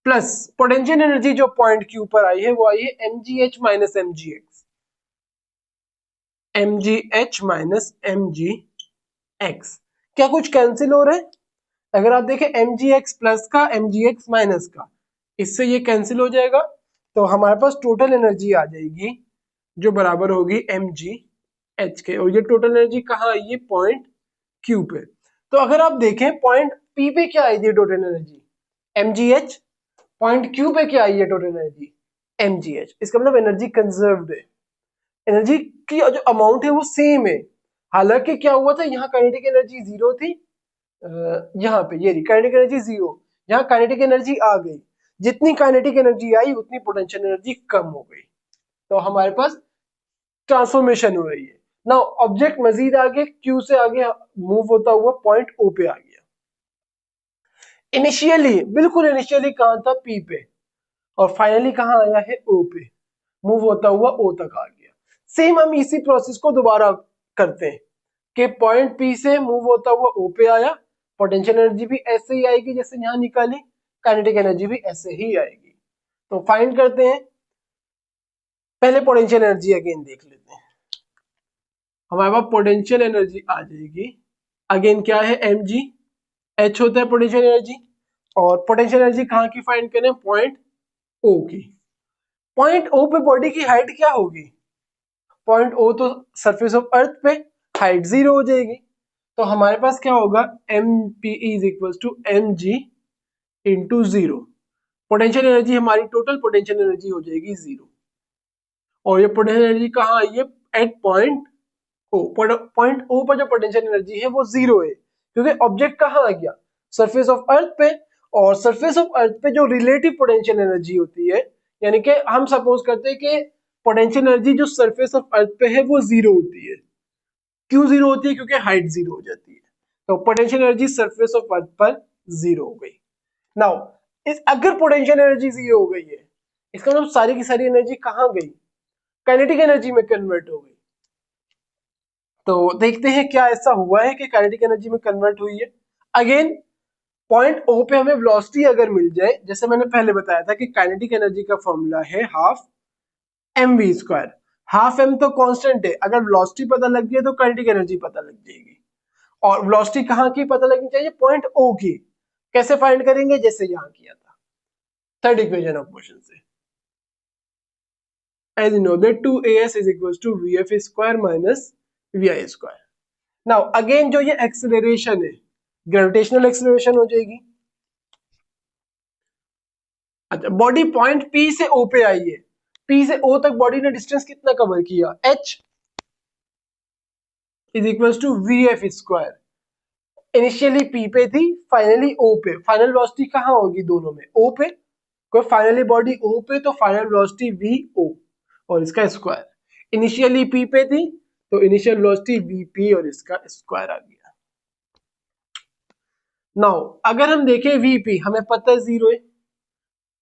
प्लस पोटेंशियल एनर्जी जो पॉइंट क्यू पर आई है वो आई है mgh minus mgx, mgh minus mgx। क्या कुछ कैंसिल हो रहा है, अगर आप देखें mgx प्लस का mgx माइनस का, इससे ये कैंसिल हो जाएगा, तो हमारे पास टोटल एनर्जी आ जाएगी जो बराबर होगी mgh के। और ये टोटल एनर्जी कहाँ आई है, पॉइंट क्यू पे। तो अगर आप देखें पॉइंट पी पे क्या आई थी total energy, mgh, point Q पे क्या आई है टोटल एनर्जी, mgh। इसका मतलब एनर्जी कंजर्व्ड है, एनर्जी की जो अमाउंट है वो सेम है। हालांकि क्या हुआ था, यहाँ काइनेटिक एनर्जी जीरो थी, यहाँ पे ये काइनेटिक एनर्जी जीरो, यहाँ काइनेटिक एनर्जी आ गई, जितनी काइनेटिक एनर्जी आई उतनी पोटेंशियल एनर्जी कम हो गई, तो हमारे पास ट्रांसफॉर्मेशन हो रही है। ना ऑब्जेक्ट मजीद आगे क्यू से आगे मूव होता हुआ पॉइंट ओ पे आ गया। इनिशियली, बिल्कुल इनिशियली कहां था, पी पे, और फाइनली कहां आया है, ओ पे, मूव होता हुआ ओ तक आ गया। सेम हम इसी प्रोसेस को दोबारा करते हैं कि पॉइंट पी से मूव होता हुआ ओ पे आया, पोटेंशियल एनर्जी भी ऐसे ही आएगी जैसे यहां निकाली, काइनेटिक एनर्जी भी ऐसे ही आएगी। तो फाइंड करते हैं, पहले पोटेंशियल एनर्जी अगेन देख लेते हैं। हमारे पास पोटेंशियल एनर्जी आ जाएगी, अगेन क्या है, एम जी एच होता है पोटेंशियल एनर्जी, और पोटेंशियल एनर्जी कहाँ की फाइंड करें, पॉइंट ओ की। पॉइंट ओ पे बॉडी की हाइट क्या होगी, पॉइंट ओ तो सरफेस ऑफ अर्थ पे, हाइट जीरो हो जाएगी, तो हमारे पास क्या होगा, M P is equal to M G into zero. Potential energy हमारी टोटल पोटेंशियल एनर्जी हो जाएगी जीरो, और ये पोटेंशियल एनर्जी कहाँ आई है, at point O. Point O पर जो पोटेंशियल एनर्जी है वो जीरो है, क्योंकि ऑब्जेक्ट कहाँ आ गया, सरफेस ऑफ अर्थ पे, और सरफेस ऑफ अर्थ पे जो रिलेटिव पोटेंशियल एनर्जी होती है, यानी कि हम सपोज करते हैं कि पोटेंशियल एनर्जी जो सरफेस ऑफ अर्थ पे है वो जीरो होती है। क्यों जीरो होती है, क्योंकि हाइट जीरो हो जाती है, तो potential energy surface of earth पर जीरो हो गई। नाउ इस अगर पोटेंशियल एनर्जी जीरो हो गई है, इसका मतलब सारी की सारी एनर्जी कहाँ गई, काइनेटिक एनर्जी में कन्वर्ट हो गई। तो देखते हैं क्या ऐसा हुआ है कि काइनेटिक एनर्जी में कन्वर्ट हुई है। अगेन पॉइंट ओ पे हमें वेलोसिटी अगर मिल जाए, जैसे मैंने पहले बताया था कि काइनेटिक एनर्जी का फॉर्मूला है half M V square. Half M तो कांस्टेंट है, अगर वेलोसिटी पता लग गई तो काइनेटिक एनर्जी पता लग जाएगी। और वेलोसिटी कहाँ की पता लगनी चाहिए, पॉइंट ओ की। कैसे फाइंड करेंगे, जैसे यहां किया था थर्ड इक्वेशन ऑफ मोशन से, as you know that 2as is equals to vf square minus vi square। Now again जो ये एक्सेलरेशन है ग्रेविटेशनल एक्सेलरेशन हो जाएगी। अच्छा, बॉडी पॉइंट पी से ओ पे आई है, पी से ओ तक बॉडी ने डिस्टेंस कितना कवर किया, h is equal to V F square. Initially P पे थी, फाइनली ओ पे। फाइनल वेलोसिटी कहाँ होगी दोनों में, ओ पे। कोई फाइनली बॉडी ओ पे तो फाइनल वेलोसिटी वी ओ और इसका स्क्वायर। इनिशियली पी पे थी तो इनिशियल वेलोसिटी वी पी और इसका स्क्वायर आ गया। नाउ अगर हम देखें वी पी हमें पता है जीरो है,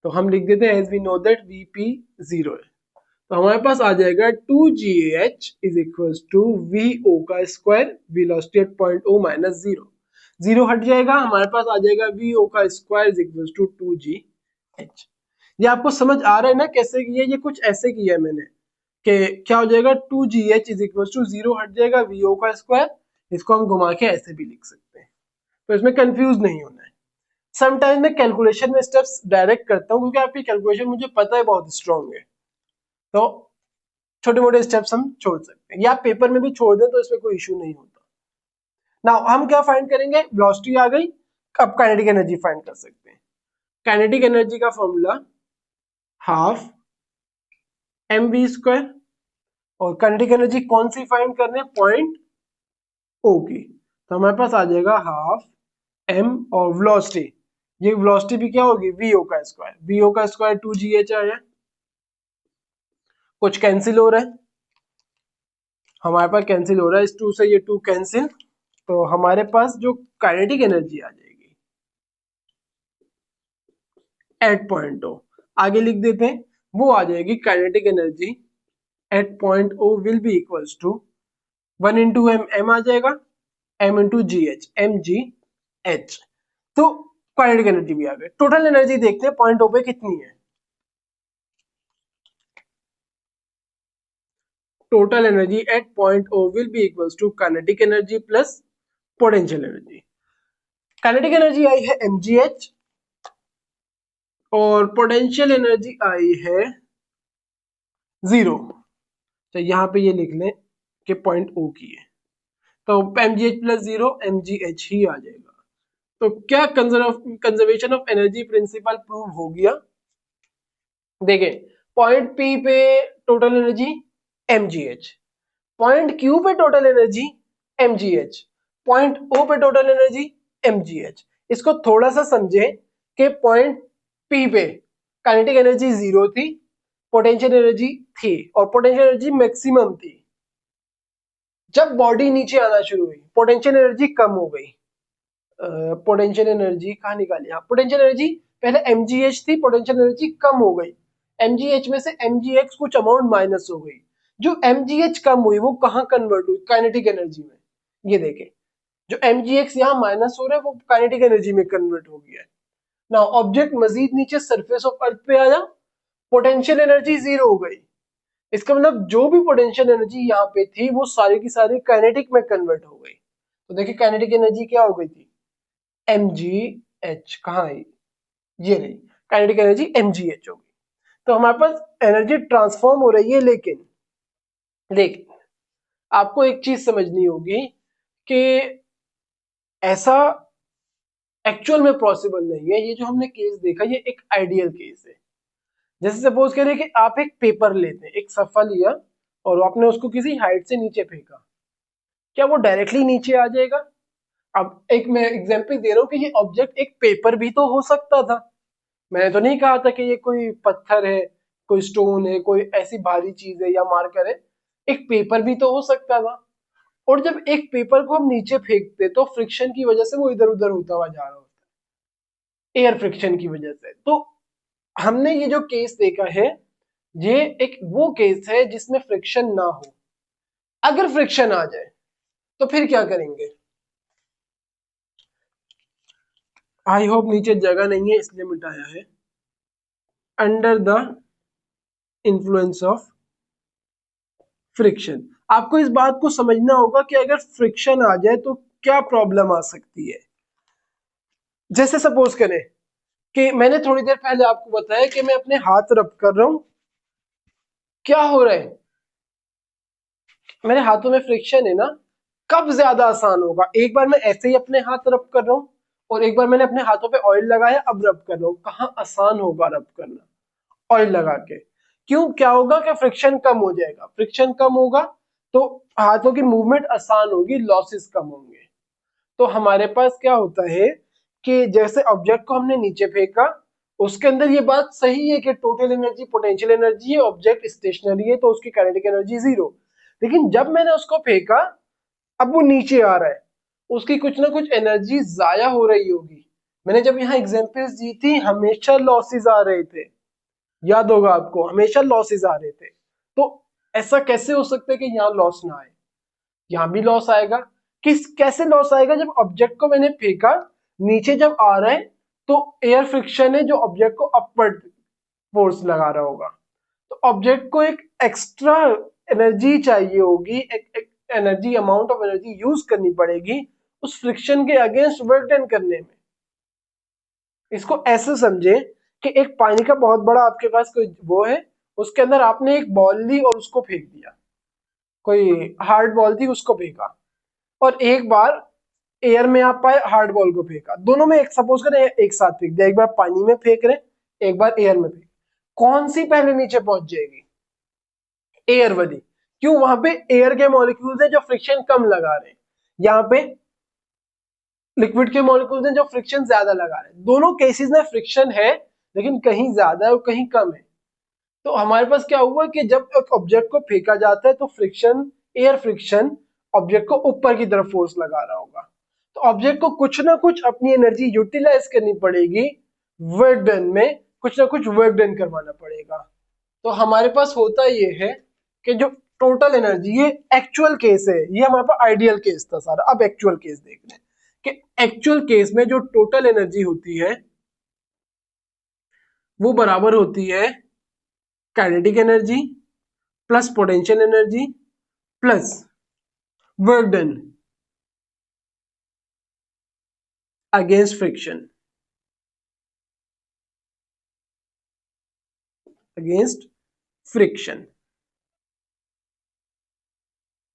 तो हम लिख देते हैं as we know that V P zero है। तो हमारे पास आ जाएगा 2gh is equal to V O का square, velocity at point O minus zero, zero हट जाएगा, हमारे पास आ जाएगा वी ओ का square is equal to 2gh। ये आपको समझ आ रहा है ना कैसे किया, ये कुछ ऐसे किया है मैंने कि क्या हो जाएगा 2gh is equal to zero हट जाएगा वी ओ का स्क्वायर, इसको हम घुमा के ऐसे भी लिख सकते हैं, तो इसमें कंफ्यूज नहीं होना है। समटाइम मैं कैलकुलेशन में स्टेप्स डायरेक्ट करता हूँ क्योंकि आपकी कैलकुलेशन मुझे पता है बहुत स्ट्रांग है, तो छोटे मोटे स्टेप्स हम छोड़ सकते हैं, या पेपर में भी छोड़ दें तो इसमें कोई इशू नहीं होता। नाउ हम क्या फाइंड करेंगे, वेलोसिटी आ गई, अब काइनेटिक एनर्जी फाइंड कर सकते हैं। काइनेटिक एनर्जी का formula half M V square, और काइनेटिक एनर्जी कौन सी फाइंड करने हैं, पॉइंट ओ की, तो हमारे पास आ जाएगा हाफ एम और वेलोसिटी, ये वेलोसिटी भी क्या होगी वी ओ का स्क्वायर, वी ओ का स्क्वायर 2gh आया, कुछ कैंसिल हो रहा है, हमारे पास कैंसिल हो रहा है, इस 2 से ये 2 कैंसिल, तो हमारे पास जो काइनेटिक एनर्जी आ जाएगी एट पॉइंट ओ, आगे लिख देते हैं, वो आ जाएगी kinetic energy at point O will be equals to 1 into M, M आ जाएगा, M into G H, M G H, तो काइनेटिक एनर्जी भी आ गई। टोटल एनर्जी देखते हैं पॉइंट ओ पे कितनी है, total energy at point O will be equals to kinetic energy plus potential energy. Kinetic energy आई है mgh और पोटेंशियल एनर्जी आई है जीरो, तो यहां पे ये लिख लें कि पॉइंट ओ की है, तो mgh प्लस जीरो mgh ही आ जाएगा। तो क्या conservation of energy principle prove हो गया, देखें पॉइंट पी पे total energy mgh, point Q पे total energy mgh, point O पे टोटल एनर्जी mgh। इसको थोड़ा सा समझे कि पॉइंट पी पे काइनेटिक एनर्जी जीरो थी, पोटेंशियल एनर्जी थी और पोटेंशियल एनर्जी मैक्सिमम थी। जब बॉडी नीचे आना शुरू हुई पोटेंशियल एनर्जी कम हो गई, पोटेंशियल एनर्जी कहाँ निकाली, हाँ पोटेंशियल एनर्जी पहले mgh थी, पोटेंशियल एनर्जी कम हो गई, mgh में से mgx कुछ अमाउंट माइनस हो गई, जो mgh कम हुई वो कहाँ कन्वर्ट हुई, काइनेटिक एनर्जी में। ये देखें जो mgx यहाँ माइनस हो रहा है वो काइनेटिक एनर्जी में कन्वर्ट हो गया है। नाउ ऑब्जेक्ट मजीद नीचे सरफेस ऑफ अर्थ पे आया, पोटेंशियल एनर्जी जीरो हो गई, इसका मतलब जो भी पोटेंशियल एनर्जी यहाँ पे थी वो सारी की सारी काइनेटिक में कन्वर्ट हो गई। तो देखिए काइनेटिक एनर्जी क्या हो गई थी, mgh, कहाँ है ये रही, काइनेटिक एनर्जी mgh हो गई। तो हमारे पास एनर्जी ट्रांसफॉर्म हो रही है, लेकिन लेकिन आपको एक चीज समझनी होगी कि ऐसा एक्चुअल में पॉसिबल नहीं है। ये जो हमने केस देखा ये एक आइडियल केस है। जैसे सपोज करिए कि आप एक पेपर लेते हैं, एक सफा लिया और आपने उसको किसी हाइट से नीचे फेंका, क्या वो डायरेक्टली नीचे आ जाएगा? अब एक मैं एग्जांपल दे रहा हूँ कि ये ऑब्जेक्ट एक पेपर भी तो हो सकता था, मैंने तो नहीं कहा था कि ये कोई पत्थर है, कोई स्टोन है, कोई ऐसी भारी चीज है या मार्कर है, एक पेपर भी तो हो सकता था। और जब एक पेपर को हम नीचे फेंकते तो फ्रिक्शन की वजह से वो इधर उधर होता हुआ जा रहा होता है, एयर फ्रिक्शन की वजह से। तो हमने ये जो केस देखा है ये एक वो केस है जिसमें फ्रिक्शन ना हो। अगर फ्रिक्शन आ जाए तो फिर क्या करेंगे? आई होप नीचे जगह नहीं है इसलिए मिटाया है, under the influence of friction. आपको इस बात को समझना होगा कि अगर फ्रिक्शन आ जाए तो क्या प्रॉब्लम आ सकती है। जैसे सपोज करें कि मैंने थोड़ी देर पहले आपको बताया कि मैं अपने हाथ रब कर रहा हूं, क्या हो रहा है, मेरे हाथों में फ्रिक्शन है ना, कब ज्यादा आसान होगा? एक बार मैं ऐसे ही अपने हाथ रब कर रहा हूं और एक बार मैंने अपने हाथों पे ऑयल लगाया, अब रब कर रहा हूं, कहाँ आसान होगा रब करना? ऑयल लगा के। क्यों? क्या होगा कि फ्रिक्शन कम हो जाएगा, फ्रिक्शन कम होगा तो हाथों की मूवमेंट आसान होगी, लॉसेस कम होंगे। तो हमारे पास क्या होता है कि जैसे ऑब्जेक्ट को हमने नीचे फेंका, उसके अंदर ये बात सही है कि टोटल एनर्जी पोटेंशियल एनर्जी है, ऑब्जेक्ट स्टेशनरी है तो उसकी काइनेटिक एनर्जी जीरो। लेकिन जब मैंने उसको फेंका, अब वो नीचे आ रहा है, उसकी कुछ ना कुछ एनर्जी जाया हो रही होगी। मैंने जब यहाँ एग्जांपल्स दी थी, हमेशा लॉसेस आ रहे थे, याद होगा आपको, हमेशा लॉसेस आ रहे थे। तो ऐसा कैसे हो सकता है कि यहाँ लॉस ना आए? यहाँ भी लॉस आएगा। कैसे लॉस आएगा? जब ऑब्जेक्ट को मैंने फेंका, नीचे जब आ रहा है तो एयर फ्रिक्शन है जो ऑब्जेक्ट को अपवर्ड फोर्स लगा रहा होगा, तो ऑब्जेक्ट को एक एक्स्ट्रा एनर्जी चाहिए होगी, एक energy, amount of energy use करनी पड़ेगी उस फ्रिक्शन के अगेंस्ट वर्क डन करने में। इसको ऐसे समझे कि एक पानी का बहुत बड़ा आपके पास कोई वो है, उसके अंदर आपने एक बॉल ली और उसको फेंक दिया, कोई हार्ड बॉल थी उसको फेंका, और एक बार एयर में आप पाए हार्ड बॉल को फेंका, दोनों में एक सपोज करें एक साथ फेंक दिया, एक बार पानी में फेंक रहे एक बार एयर में फेंक, कौन सी पहले नीचे पहुंच जाएगी? एयर वाली। क्यों? वहां पे एयर के मॉलिक्यूल्स हैं जो फ्रिक्शन कम लगा रहे हैं, यहाँ पे लिक्विड के मॉलिक्यूल्स हैं जो फ्रिक्शन ज्यादा लगा रहे हैं। दोनों केसेस में फ्रिक्शन है लेकिन कहीं ज्यादा है और कहीं कम है। तो हमारे पास क्या हुआ कि जब एक ऑब्जेक्ट को फेंका जाता है तो फ्रिक्शन, एयर फ्रिक्शन ऑब्जेक्ट को ऊपर की तरफ फोर्स लगा रहा होगा, तो ऑब्जेक्ट को कुछ ना कुछ अपनी एनर्जी यूटिलाइज करनी पड़ेगी, वर्क डन में कुछ ना कुछ वर्क डन करवाना पड़ेगा। तो हमारे पास होता ये है कि जो टोटल एनर्जी, ये एक्चुअल केस है, ये हमारे पास आइडियल केस था सारा, अब एक्चुअल केस देख रहे हैं कि एक्चुअल केस में जो टोटल एनर्जी होती है वो बराबर होती है kinetic energy plus potential energy plus work done against friction, against friction.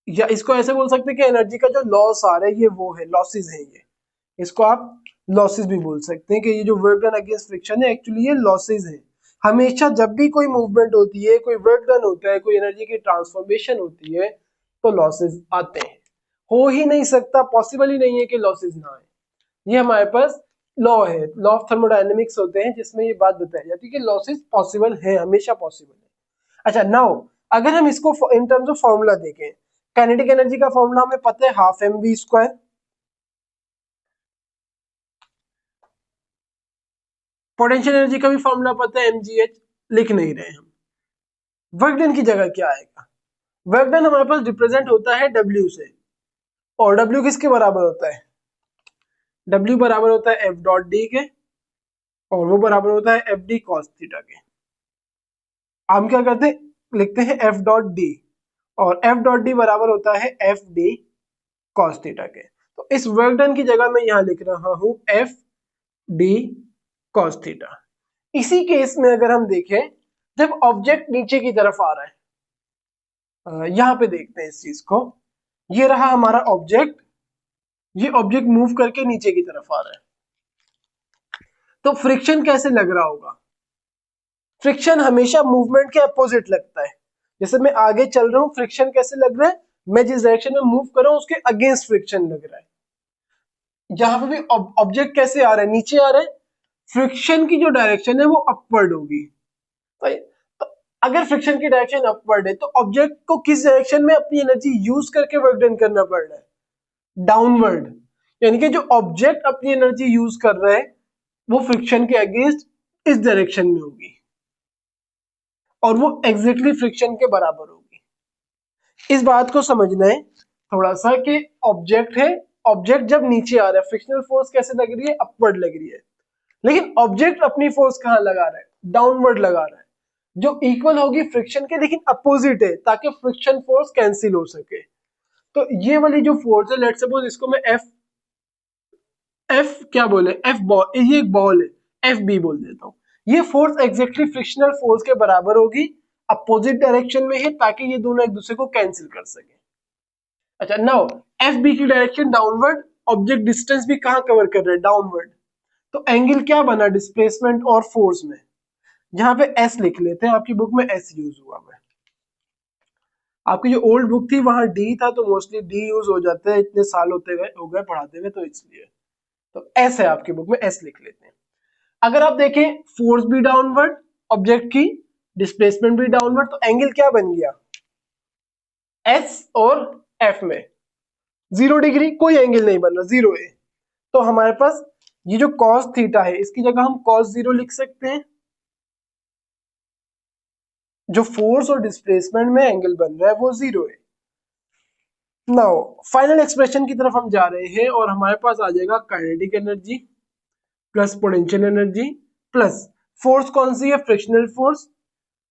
या इसको ऐसे बोल सकते हैं कि एनर्जी का जो लॉस आ रहा है ये वो है, लॉसेस है ये, इसको आप लॉसेस भी बोल सकते हैं कि ये जो वर्क डन अगेंस्ट फ्रिक्शन है एक्चुअली ये लॉसेस है। हमेशा जब भी कोई मूवमेंट होती है, कोई वर्क डन होता है, कोई एनर्जी की ट्रांसफॉर्मेशन होती है तो लॉसेस आते हैं। हो ही नहीं सकता, पॉसिबल ही नहीं है कि लॉसेस ना आए। ये हमारे पास लॉ है, लॉ ऑफ थर्मोडायनेमिक्स होते हैं जिसमें ये बात बताई जाती है कि लॉसेस पॉसिबल है, हमेशा पॉसिबल है। अच्छा नाउ अगर हम इसको इन टर्म्स ऑफ फॉर्मूला देखें, काइनेटिक एनर्जी का फॉर्मूला हमें पता है half M V square, potential energy का भी फॉर्मूला पता है mgh, लिख नहीं रहे हम। वर्क डन की जगह क्या आएगा? वर्क डन हमारे पास रिप्रेजेंट होता है W से, और W किसके बराबर होता है? W बराबर होता है एफ डॉट डी के, और वो बराबर होता है एफ डी कॉस थीटा के। हम क्या करते हैं, लिखते हैं एफ डॉट डी, और एफ डॉट डी बराबर होता है एफ डी कॉस थीटा के। तो इस वर्क डन की जगह मैं यहां लिख रहा हूं एफ डी कॉस थीटा। इसी केस में अगर हम देखें, जब ऑब्जेक्ट नीचे की तरफ आ रहा है, यहां पे देखते हैं इस चीज को, ये रहा हमारा ऑब्जेक्ट, ये ऑब्जेक्ट मूव करके नीचे की तरफ आ रहा है, तो फ्रिक्शन कैसे लग रहा होगा? फ्रिक्शन हमेशा मूवमेंट के अपोजिट लगता है। जैसे मैं आगे चल रहा हूं, फ्रिक्शन कैसे लग रहा है? मैं जिस डायरेक्शन में मूव कर रहा हूं उसके अगेंस्ट फ्रिक्शन लग रहा है। यहां पे भी ऑब्जेक्ट कैसे आ रहा है? नीचे आ रहा है, फ्रिक्शन की जो डायरेक्शन है वो अपवर्ड होगी। तो अगर फ्रिक्शन की डायरेक्शन अपवर्ड है तो ऑब्जेक्ट को किस डायरेक्शन में अपनी एनर्जी यूज करके वर्क डन करना पड़ रहा है? डाउनवर्ड। यानी कि जो ऑब्जेक्ट अपनी एनर्जी यूज कर रहा है वो फ्रिक्शन के अगेंस्ट इस डायरेक्शन में होगी, और वो एग्जैक्टली फ्रिक्शन के बराबर होगी। इस बात को समझना है थोड़ा सा कि ऑब्जेक्ट है, ऑब्जेक्ट जब नीचे आ रहा है फ्रिक्शनल फोर्स कैसे लग रही है? अपवर्ड लग रही है, लेकिन ऑब्जेक्ट अपनी फोर्स कहां लगा रहा है? डाउनवर्ड लगा रहा है, जो इक्वल होगी फ्रिक्शन के लेकिन अपोजिट है, ताकि फ्रिक्शन फोर्स कैंसिल हो सके। तो ये वाली जो फोर्स है, लेट सपोज इसको मैं एफ एफ क्या बोले, एफ बॉल, ये एक बॉल है, एफ बी बोल देता हूँ। ये फोर्स एग्जैक्टली फ्रिक्शनल फोर्स के बराबर होगी, अपोजिट डायरेक्शन में है, ताकि ये दोनों एक दूसरे को कैंसिल कर सके। अच्छा नाउ एफ बी की डायरेक्शन डाउनवर्ड, ऑब्जेक्ट डिस्टेंस भी कहाँ कवर कर रहा है, डाउनवर्ड। तो एंगल क्या बना डिस्प्लेसमेंट और फोर्स में, यहाँ पे एस लिख लेते हैं, आपकी बुक में एस यूज हुआ है। आपकी जो ओल्ड बुक थी वहां डी था, तो मोस्टली डी यूज हो जाता है, इतने साल हो गए पढ़ाते हुए, तो इसलिए तो एस है आपकी बुक में, एस लिख लेते हैं। अगर आप देखें फोर्स भी डाउनवर्ड, ऑब्जेक्ट की डिस्प्लेसमेंट भी डाउनवर्ड, तो एंगल क्या बन गया एस और एफ में 0 डिग्री, कोई एंगल नहीं बन रहा, 0 है। तो हमारे पास ये जो कॉस थीटा है इसकी जगह हम कॉस 0 लिख सकते हैं। जो फोर्स और डिस्प्लेसमेंट में एंगल बन रहा है वो 0 है। नाउ फाइनल एक्सप्रेशन की तरफ हम जा रहे हैं और हमारे पास आ जाएगा kinetic energy plus potential energy plus force कौन सी है, फ्रिक्शनल फोर्स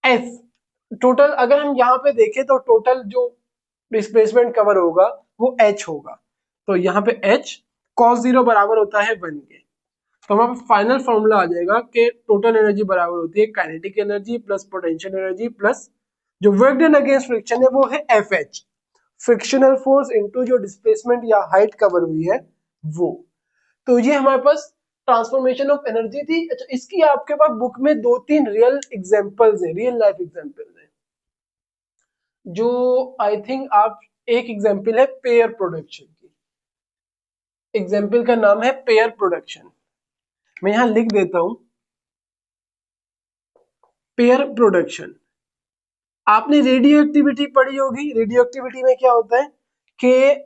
एफ। टोटल अगर हम यहाँ पे देखें तो टोटल जो डिस्प्लेसमेंट कवर होगा वो एच होगा, तो यहाँ पे एच cos 0 बराबर होता है 1 के। तो हमारे पास फाइनल फॉर्मूला आ जाएगा कि टोटल एनर्जी बराबर होती है kinetic energy plus potential energy plus जो वर्क डन अगेंस्ट फ्रिक्शन है वो है F H, frictional force into जो डिस्प्लेसमेंट या हाइट कवर हुई है वो। तो ये हमारे पास ट्रांसफॉर्मेशन ऑफ एनर्जी थी। अच्छा इसकी आपके पास बुक में 2-3 रियल एग्जांपल्स हैं, रियल लाइफ एग्जांपल्स हैं, जो आई थिंक आप एक एग्जांपल है पेयर प्रोडक्शन की, एग्जांपल का नाम है पेयर प्रोडक्शन, मैं यहां लिख देता हूं पेयर प्रोडक्शन। आपने रेडियो एक्टिविटी पढ़ी होगी, रेडियो एक्टिविटी में क्या होता है कि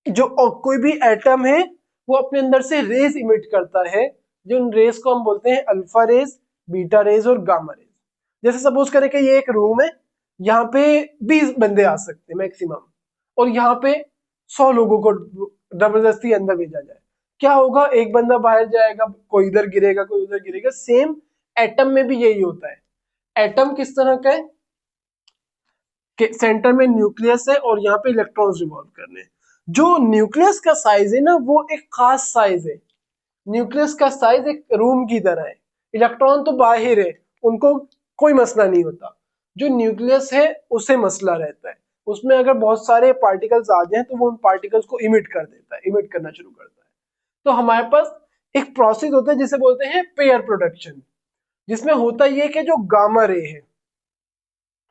जो कोई भी एटम है वो अपने अंदर से रेज इमिट करता है, जो उन रेज को हम बोलते हैं अल्फा रेज, बीटा रेज और गामा रेज। जैसे सपोज करें कि ये एक रूम है, यहाँ पे 20 बंदे आ सकते हैं मैक्सिमम, और यहाँ पे 100 लोगों को जबरदस्ती अंदर भेजा जाए, क्या होगा, एक बंदा बाहर जाएगा, कोई इधर गिरेगा कोई उधर गिरेगा। सेम एटम में भी यही होता है। एटम किस तरह का है कि सेंटर में न्यूक्लियस है और यहाँ पे इलेक्ट्रॉन्स रिवॉल्व कर रहे हैं। जो न्यूक्लियस का साइज है ना वो एक खास साइज है, न्यूक्लियस का साइज एक रूम की तरह है, इलेक्ट्रॉन तो बाहर है, उनको कोई मसला नहीं होता। जो न्यूक्लियस है उसे मसला रहता है, उसमें अगर बहुत सारे पार्टिकल्स आ जाएं तो वो उन पार्टिकल्स को इमिट कर देता है, इमिट करना शुरू करता है। तो हमारे पास एक प्रोसेस होता है जिसे बोलते हैं पेयर प्रोडक्शन, जिसमें होता ये कि जो गामा रे है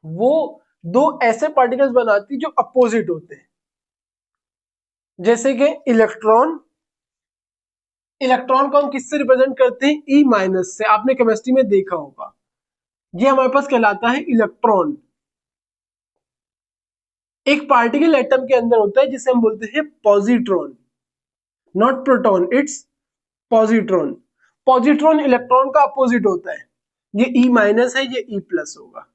वो दो ऐसे पार्टिकल्स बनाती जो अपोजिट होते हैं, जैसे कि इलेक्ट्रॉन। इलेक्ट्रॉन को हम किससे रिप्रेजेंट करते हैं, ई माइनस से, आपने केमिस्ट्री में देखा होगा। ये हमारे पास कहलाता है इलेक्ट्रॉन। एक पार्टिकल एटम के अंदर होता है जिसे हम बोलते हैं positron, not proton, it's positron. Positron electron का अपोजिट होता है, ये ई माइनस है, ये ई प्लस होगा।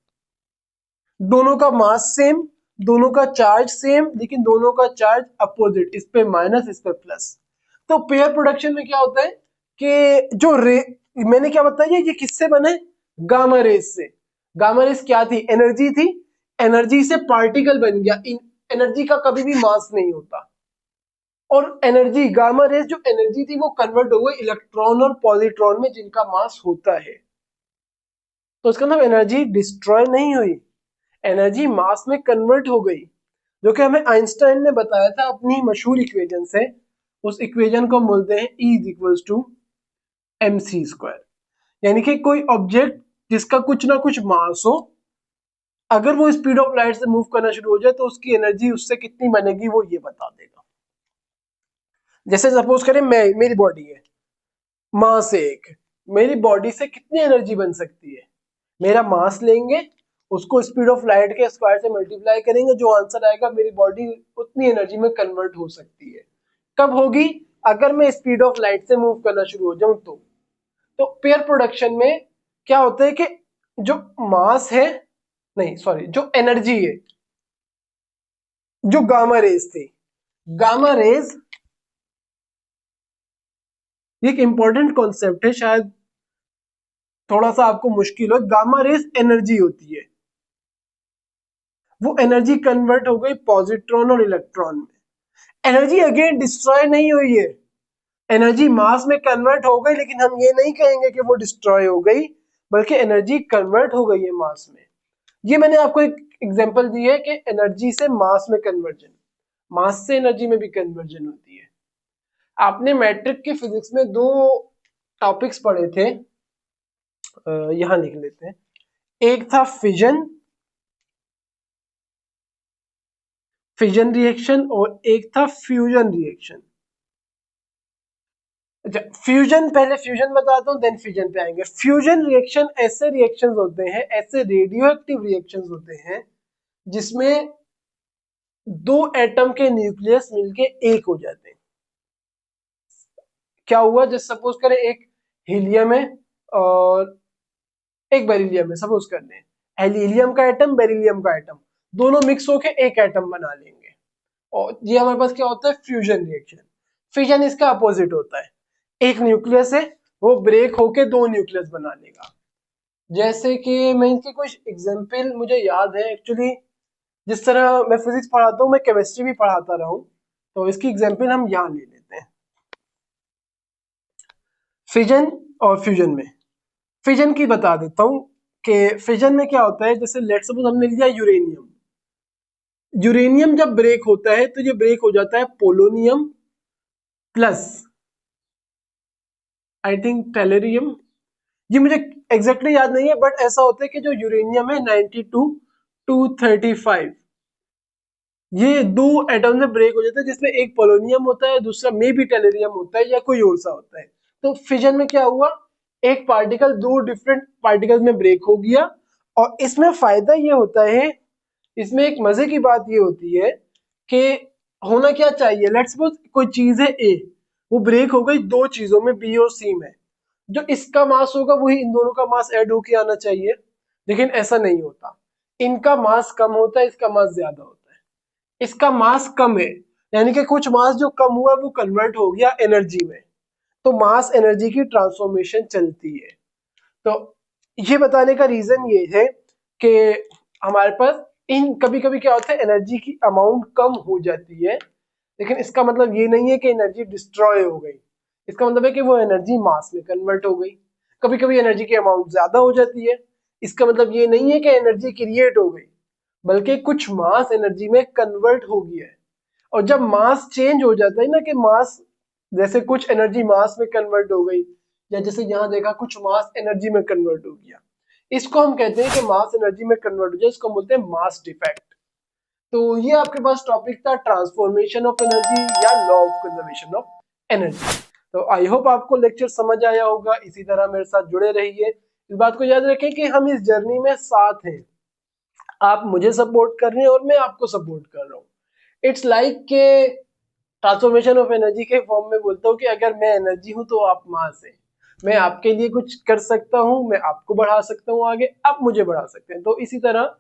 दोनों का मास सेम, दोनों का चार्ज सेम, लेकिन दोनों का चार्ज अपोजिट, इस पे माइनस इस पे प्लस। तो पेयर प्रोडक्शन में क्या होता है कि जो रे, मैंने क्या बताया, ये किससे बने, गामा रेज से। गामा रेज क्या थी, एनर्जी थी, एनर्जी से पार्टिकल बन गया। एनर्जी का कभी भी मास नहीं होता, और एनर्जी गामा रेज जो एनर्जी थी वो कन्वर्ट हो गई इलेक्ट्रॉन और पॉजिट्रॉन में जिनका मास होता है। तो इसका मतलब एनर्जी डिस्ट्रॉय नहीं हुई, एनर्जी मास में कन्वर्ट हो गई, जो कि हमें आइंस्टाइन ने बताया था अपनी मशहूर इक्वेशन से। उस इक्वेशन को हम बोलते हैं E इक्वल्स टू mc²। यानी कि कोई ऑब्जेक्ट जिसका कुछ ना कुछ मास हो, अगर वो स्पीड ऑफ लाइट से मूव करना शुरू हो जाए तो उसकी एनर्जी उससे कितनी बनेगी वो ये बता देगा। जैसे सपोज करें मेरी बॉडी है, मास एक, मेरी बॉडी से कितनी एनर्जी बन सकती है, मेरा मास लेंगे उसको स्पीड ऑफ लाइट के स्क्वायर से मल्टीप्लाई करेंगे, जो आंसर आएगा मेरी बॉडी उतनी एनर्जी में कन्वर्ट हो सकती है। कब होगी, अगर मैं स्पीड ऑफ लाइट से मूव करना शुरू हो जाऊं तो पेयर प्रोडक्शन में क्या होता है कि जो मास है, नहीं सॉरी, जो एनर्जी है, जो गामा रेज थी, गामा रेज एक इंपॉर्टेंट कॉन्सेप्ट है, शायद थोड़ा सा आपको मुश्किल हो। गामा रेज एनर्जी होती है, वो एनर्जी कन्वर्ट हो गई पॉजिट्रॉन और इलेक्ट्रॉन में। एनर्जी अगेन डिस्ट्रॉय नहीं हुई है, एनर्जी मास में कन्वर्ट हो गई, लेकिन हम ये नहीं कहेंगे कि वो डिस्ट्रॉय हो गई, बल्कि एनर्जी कन्वर्ट हो गई है मास में। ये मैंने आपको एक एग्जांपल दी है कि एनर्जी से मास में कन्वर्जन, मास से एनर्जी में भी कन्वर्जन होती है। आपने मैट्रिक की फिजिक्स में दो टॉपिक्स पढ़े थे, यहां लिख लेते हैं। एक था फिजन, फिजन रिएक्शन, और एक था फ्यूजन रिएक्शन। अच्छा, फ्यूजन, पहले फ्यूजन बताता हूँ देन फ्यूजन पे आएंगे। फ्यूजन रिएक्शन ऐसे रिएक्शंस होते हैं, ऐसे रेडियो एक्टिव रिएक्शंस होते हैं जिसमें दो एटम के न्यूक्लियस मिलके एक हो जाते हैं। क्या हुआ, जैसे सपोज करें एक हीलियम है और एक बेरिलियम है, सपोज कर लें हीलियम का एटम, बेरिलियम का एटम, दोनों मिक्स होके एक एटम बना लेंगे, और ये हमारे पास क्या होता है, फ्यूजन रिएक्शन। फिजन इसका अपोजिट होता है, एक न्यूक्लियस है वो ब्रेक होके दो न्यूक्लियस बना लेगा। जैसे कि मैं इनकी कुछ एग्जांपल मुझे याद है एक्चुअली, जिस तरह मैं फिजिक्स पढ़ाता हूँ मैं केमिस्ट्री भी पढ़ाता रहा हूँ, तो इसकी एग्जांपल हम यहाँ ले लेते हैं। फिजन और फ्यूजन में, फिजन की बता देता हूँ कि फिजन में क्या होता है। जैसे लेट्स सपोज हमने लिया यूरेनियम, यूरेनियम जब ब्रेक होता है तो ये ब्रेक हो जाता है पोलोनियम प्लस आई थिंक टेलेरियम, ये मुझे एग्जैक्टली याद नहीं है, बट ऐसा होता है कि जो यूरेनियम है 92 235, ये दो एटम में ब्रेक हो जाता है, जिसमें एक पोलोनियम होता है, दूसरा मे बी टेलेरियम होता है या कोई और सा होता है। तो फिजन में क्या हुआ, एक पार्टिकल दो डिफरेंट पार्टिकल्स में ब्रेक हो गया। और इसमें फायदा ये होता है, इसमें एक मजे की बात ये होती है कि होना क्या चाहिए, लेट्स सपोज कोई चीज है ए, वो ब्रेक हो गई दो चीजों में बी और सी में, जो इसका मास होगा वही इन दोनों का मास ऐड होके आना चाहिए, लेकिन ऐसा नहीं होता। इनका मास कम होता है, इसका मास ज्यादा होता है। इसका मास कम है, यानी कि कुछ मास जो कम हुआ वो कन्वर्ट हो गया एनर्जी में, तो मास एनर्जी की ट्रांसफॉर्मेशन चलती है। तो ये बताने का रीजन ये है कि हमारे पास इन कभी कभी क्या होता है, एनर्जी की अमाउंट कम हो जाती है, लेकिन इसका मतलब ये नहीं है कि एनर्जी डिस्ट्रॉय हो गई, इसका मतलब है कि वो एनर्जी मास में कन्वर्ट हो गई। कभी कभी एनर्जी की अमाउंट ज्यादा हो जाती है, इसका मतलब ये नहीं है कि एनर्जी क्रिएट हो गई, बल्कि कुछ मास एनर्जी में कन्वर्ट हो गया है। और जब मास चेंज हो जाता है ना, कि मास जैसे कुछ एनर्जी मास में कन्वर्ट हो गई, या जैसे यहाँ देखा कुछ मास एनर्जी में कन्वर्ट हो गया, इसको हम कहते हैं कि मास एनर्जी में कन्वर्ट हो जाए, इसको हम बोलते हैं मास डिफेक्ट। तो ये आपके पास टॉपिक था ट्रांसफॉर्मेशन ऑफ एनर्जी या law of conservation of energy. तो आई होप आपको लेक्चर समझ आया होगा, इसी तरह मेरे साथ जुड़े रहिए। इस बात को याद रखें कि हम इस जर्नी में साथ हैं, आप मुझे सपोर्ट कर रहे हैं और मैं आपको सपोर्ट कर रहा हूँ। इट्स लाइक के ट्रांसफॉर्मेशन ऑफ एनर्जी के फॉर्म में बोलता हूँ कि अगर मैं एनर्जी हूँ तो आप मास है, मैं आपके लिए कुछ कर सकता हूँ, मैं आपको बढ़ा सकता हूँ आगे, आप मुझे बढ़ा सकते हैं। तो इसी तरह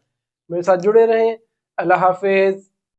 मेरे साथ जुड़े रहें। अल्लाह हाफिज।